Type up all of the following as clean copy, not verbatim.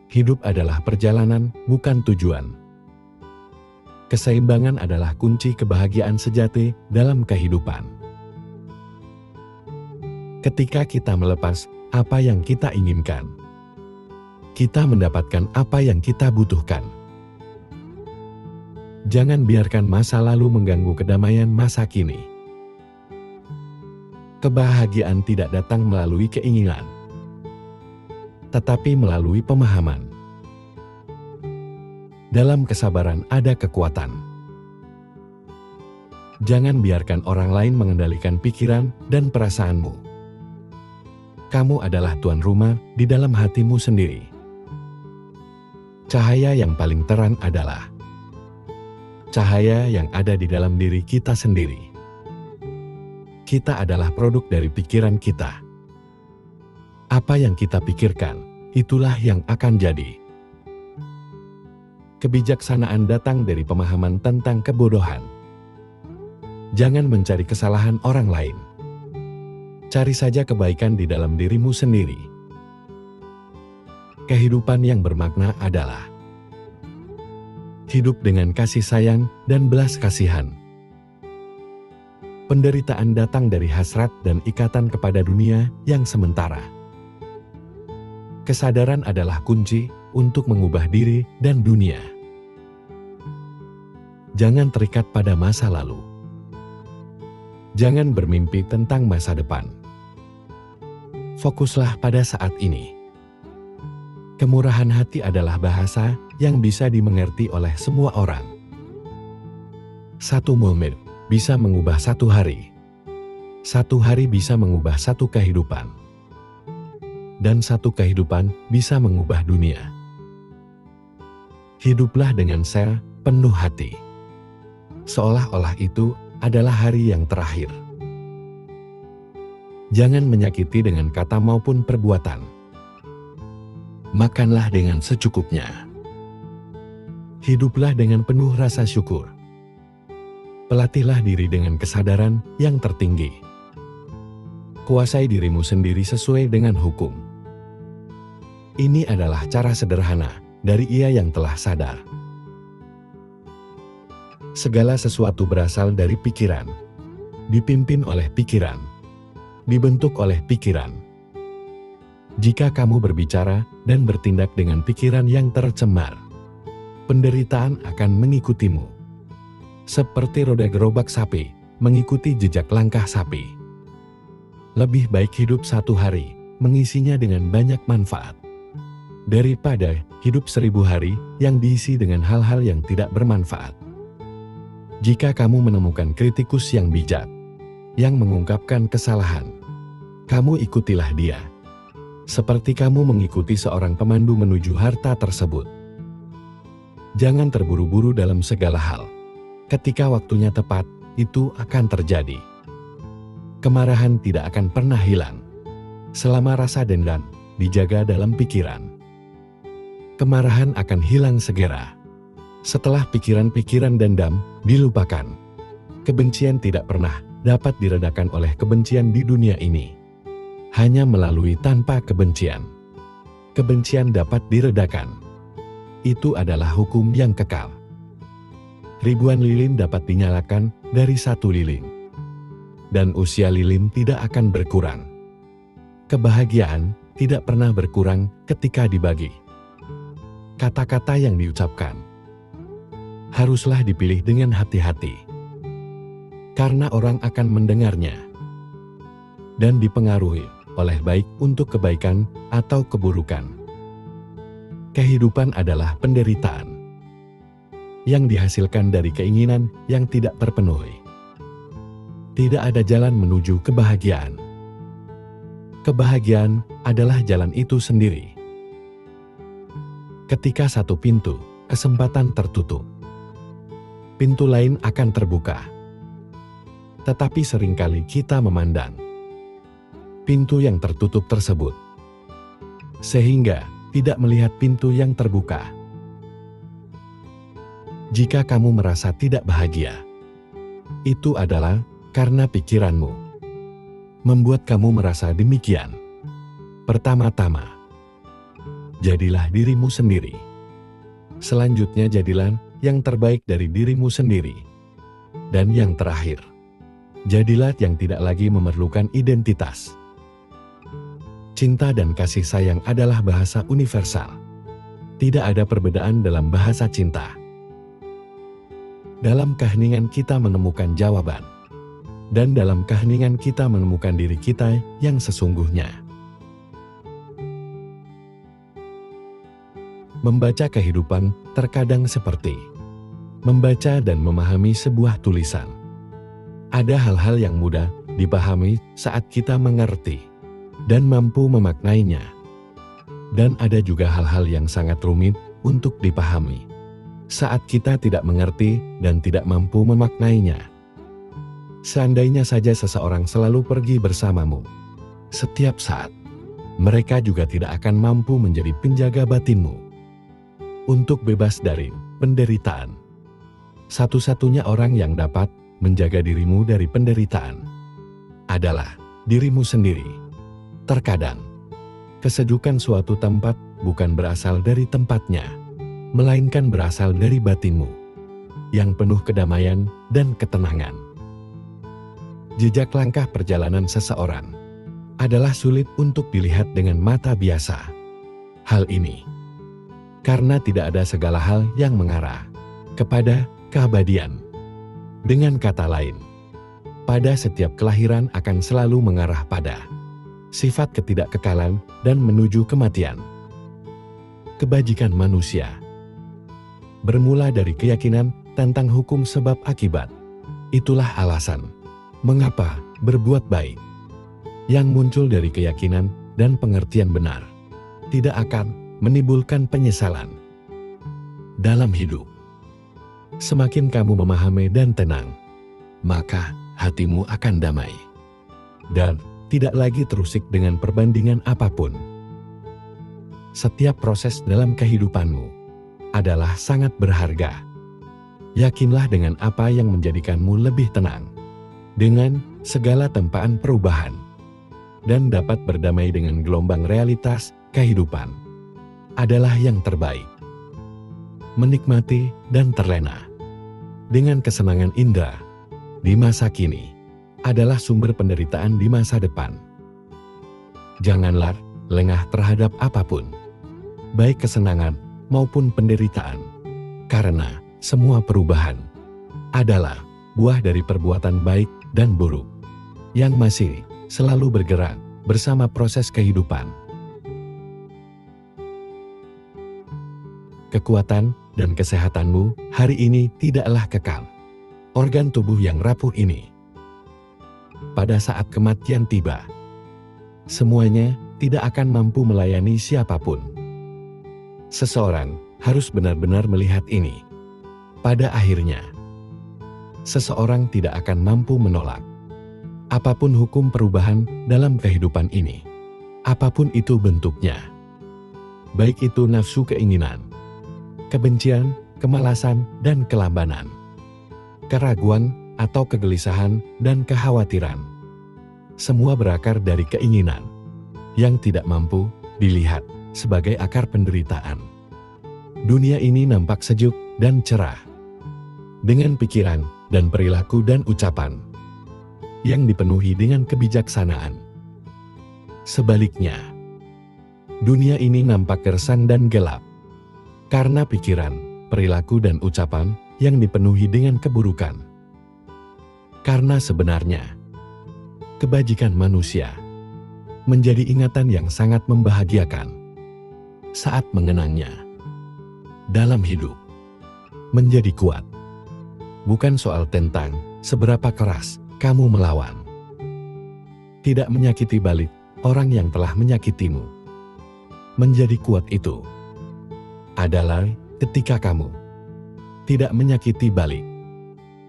Hidup adalah perjalanan, bukan tujuan. Keseimbangan adalah kunci kebahagiaan sejati dalam kehidupan. Ketika kita melepas apa yang kita inginkan, kita mendapatkan apa yang kita butuhkan. Jangan biarkan masa lalu mengganggu kedamaian masa kini. Kebahagiaan tidak datang melalui keinginan, tetapi melalui pemahaman. Dalam kesabaran ada kekuatan. Jangan biarkan orang lain mengendalikan pikiran dan perasaanmu. Kamu adalah tuan rumah di dalam hatimu sendiri. Cahaya yang paling terang adalah cahaya yang ada di dalam diri kita sendiri. Kita adalah produk dari pikiran kita. Apa yang kita pikirkan, itulah yang akan jadi. Kebijaksanaan datang dari pemahaman tentang kebodohan. Jangan mencari kesalahan orang lain. Cari saja kebaikan di dalam dirimu sendiri. Kehidupan yang bermakna adalah hidup dengan kasih sayang dan belas kasihan. Penderitaan datang dari hasrat dan ikatan kepada dunia yang sementara. Kesadaran adalah kunci untuk mengubah diri dan dunia. Jangan terikat pada masa lalu. Jangan bermimpi tentang masa depan. Fokuslah pada saat ini. Kemurahan hati adalah bahasa yang bisa dimengerti oleh semua orang. Satu momen bisa mengubah satu hari. Satu hari bisa mengubah satu kehidupan. Dan satu kehidupan bisa mengubah dunia. Hiduplah dengan penuh hati. Seolah-olah itu adalah hari yang terakhir. Jangan menyakiti dengan kata maupun perbuatan. Makanlah dengan secukupnya. Hiduplah dengan penuh rasa syukur. Pelatihlah diri dengan kesadaran yang tertinggi. Kuasai dirimu sendiri sesuai dengan hukum. Ini adalah cara sederhana dari Ia yang telah sadar. Segala sesuatu berasal dari pikiran, dipimpin oleh pikiran, dibentuk oleh pikiran. Jika kamu berbicara dan bertindak dengan pikiran yang tercemar, penderitaan akan mengikutimu. Seperti roda gerobak sapi mengikuti jejak langkah sapi. Lebih baik hidup satu hari, mengisinya dengan banyak manfaat, daripada hidup 1000 hari yang diisi dengan hal-hal yang tidak bermanfaat. Jika kamu menemukan kritikus yang bijak, yang mengungkapkan kesalahan, kamu ikutilah dia. Seperti kamu mengikuti seorang pemandu menuju harta tersebut. Jangan terburu-buru dalam segala hal. Ketika waktunya tepat, itu akan terjadi. Kemarahan tidak akan pernah hilang selama rasa dendam dijaga dalam pikiran. Kemarahan akan hilang segera setelah pikiran-pikiran dendam dilupakan. Kebencian tidak pernah dapat diredakan oleh kebencian di dunia ini. Hanya melalui tanpa kebencian. Kebencian dapat diredakan. Itu adalah hukum yang kekal. Ribuan lilin dapat dinyalakan dari satu lilin. Dan usia lilin tidak akan berkurang. Kebahagiaan tidak pernah berkurang ketika dibagi. Kata-kata yang diucapkan haruslah dipilih dengan hati-hati. Karena orang akan mendengarnya dan dipengaruhi oleh baik untuk kebaikan atau keburukan. Kehidupan adalah penderitaan yang dihasilkan dari keinginan yang tidak terpenuhi. Tidak ada jalan menuju kebahagiaan. Kebahagiaan adalah jalan itu sendiri. Ketika satu pintu kesempatan tertutup, pintu lain akan terbuka. Tetapi seringkali kita memandang pintu yang tertutup tersebut, sehingga tidak melihat pintu yang terbuka. Jika kamu merasa tidak bahagia, itu adalah karena pikiranmu membuat kamu merasa demikian. Pertama-tama, jadilah dirimu sendiri. Selanjutnya jadilah yang terbaik dari dirimu sendiri. Dan yang terakhir, jadilah yang tidak lagi memerlukan identitas. Cinta dan kasih sayang adalah bahasa universal. Tidak ada perbedaan dalam bahasa cinta. Dalam keheningan kita menemukan jawaban. Dan dalam keheningan kita menemukan diri kita yang sesungguhnya. Membaca kehidupan terkadang seperti membaca dan memahami sebuah tulisan. Ada hal-hal yang mudah dipahami saat kita mengerti dan mampu memaknainya. Dan ada juga hal-hal yang sangat rumit untuk dipahami saat kita tidak mengerti dan tidak mampu memaknainya. Seandainya saja seseorang selalu pergi bersamamu setiap saat, mereka juga tidak akan mampu menjadi penjaga batinmu. Untuk bebas dari penderitaan, satu-satunya orang yang dapat menjaga dirimu dari penderitaan adalah dirimu sendiri. Terkadang, kesejukan suatu tempat bukan berasal dari tempatnya, melainkan berasal dari batinmu yang penuh kedamaian dan ketenangan. Jejak langkah perjalanan seseorang adalah sulit untuk dilihat dengan mata biasa. Hal ini karena tidak ada segala hal yang mengarah kepada keabadian. Dengan kata lain, pada setiap kelahiran akan selalu mengarah pada sifat ketidakkekalan dan menuju kematian. Kebajikan manusia bermula dari keyakinan tentang hukum sebab akibat. Itulah alasan mengapa berbuat baik yang muncul dari keyakinan dan pengertian benar tidak akan menimbulkan penyesalan dalam hidup. Semakin kamu memahami dan tenang, maka hatimu akan damai dan tidak lagi terusik dengan perbandingan apapun. Setiap proses dalam kehidupanmu adalah sangat berharga. Yakinlah dengan apa yang menjadikanmu lebih tenang dengan segala tempaan perubahan, dan dapat berdamai dengan gelombang realitas kehidupan adalah yang terbaik. Menikmati dan terlena dengan kesenangan indera di masa kini adalah sumber penderitaan di masa depan. Janganlah lengah terhadap apapun, baik kesenangan maupun penderitaan, karena semua perubahan adalah buah dari perbuatan baik dan buruk yang masih selalu bergerak bersama proses kehidupan. Kekuatan dan kesehatanmu hari ini tidaklah kekal. Organ tubuh yang rapuh ini, pada saat kematian tiba, semuanya tidak akan mampu melayani siapapun. Seseorang harus benar-benar melihat ini. Pada akhirnya, seseorang tidak akan mampu menolak apapun hukum perubahan dalam kehidupan ini, apapun itu bentuknya. Baik itu nafsu keinginan, kebencian, kemalasan, dan kelambanan, keraguan, atau kegelisahan dan kekhawatiran. Semua berakar dari keinginan yang tidak mampu dilihat sebagai akar penderitaan. Dunia ini nampak sejuk dan cerah dengan pikiran dan perilaku dan ucapan yang dipenuhi dengan kebijaksanaan. Sebaliknya, dunia ini nampak gersang dan gelap karena pikiran, perilaku, dan ucapan yang dipenuhi dengan keburukan. Karena sebenarnya, kebajikan manusia menjadi ingatan yang sangat membahagiakan saat mengenangnya. Dalam hidup, menjadi kuat bukan soal tentang seberapa keras kamu melawan. Tidak menyakiti balik orang yang telah menyakitimu. Menjadi kuat itu adalah ketika kamu tidak menyakiti balik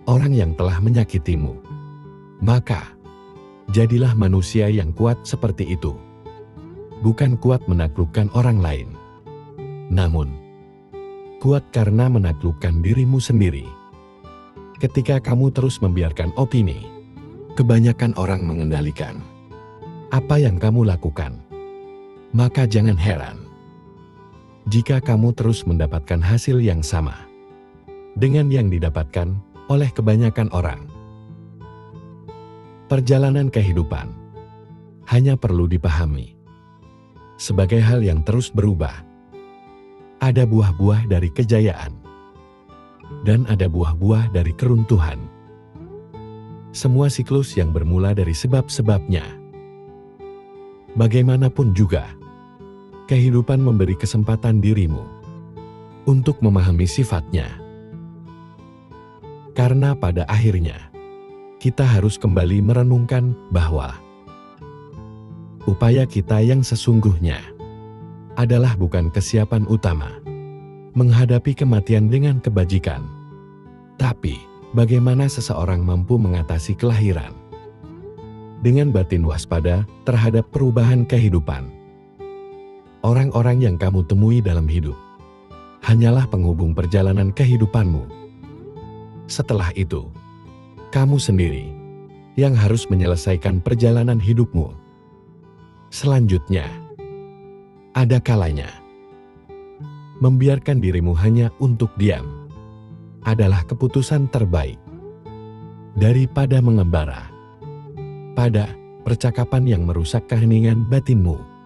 orang yang telah menyakitimu. Maka, jadilah manusia yang kuat seperti itu. Bukan kuat menaklukkan orang lain, namun kuat karena menaklukkan dirimu sendiri. Ketika kamu terus membiarkan opini kebanyakan orang mengendalikan apa yang kamu lakukan, maka jangan heran jika kamu terus mendapatkan hasil yang sama dengan yang didapatkan oleh kebanyakan orang. Perjalanan kehidupan hanya perlu dipahami sebagai hal yang terus berubah. Ada buah-buah dari kejayaan dan ada buah-buah dari keruntuhan. Semua siklus yang bermula dari sebab-sebabnya. Bagaimanapun juga, kehidupan memberi kesempatan dirimu untuk memahami sifatnya. Karena pada akhirnya, kita harus kembali merenungkan bahwa upaya kita yang sesungguhnya adalah bukan kesiapan utama menghadapi kematian dengan kebajikan, tapi bagaimana seseorang mampu mengatasi kelahiran dengan batin waspada terhadap perubahan kehidupan. Orang-orang yang kamu temui dalam hidup hanyalah penghubung perjalanan kehidupanmu. Setelah itu, kamu sendiri yang harus menyelesaikan perjalanan hidupmu. Selanjutnya, ada kalanya membiarkan dirimu hanya untuk diam adalah keputusan terbaik daripada mengembara pada percakapan yang merusak keheningan batinmu.